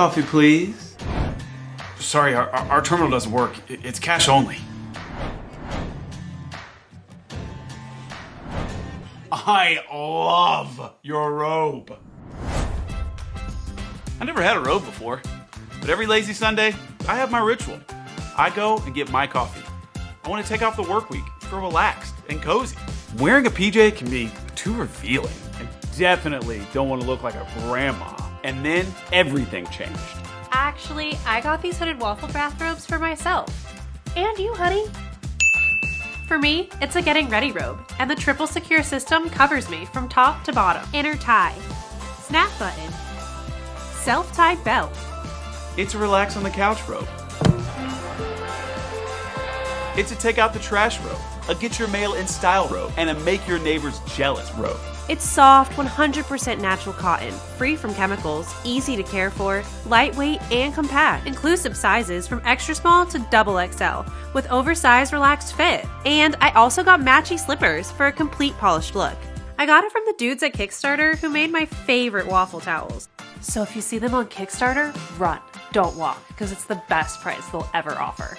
coffee, please. Sorry, our terminal doesn't work. It's cash only. I love your robe. I never had a robe before, but every lazy Sunday, I have my ritual. I go and get my coffee. I want to take off the work week, feel relaxed and cozy. Wearing a PJ can be too revealing. I definitely don't want to look like a grandma. And then everything changed. Actually, I got these hooded waffle bathrobes for myself. And you, honey. For me, it's a getting ready robe, and the triple secure system covers me from top to bottom. Inner tie, snap button, self-tie belt. It's a relax on the couch robe. It's a take out the trash robe, a get your mail in style robe, and a make your neighbors jealous robe. It's soft, 100% natural cotton, free from chemicals, easy to care for, lightweight and compact. Inclusive sizes from extra small to double XL, with oversized relaxed fit. And I also got matchy slippers for a complete polished look. I got it from the dudes at Kickstarter who made my favorite waffle towels. So if you see them on Kickstarter, run, don't walk, because it's the best price they'll ever offer.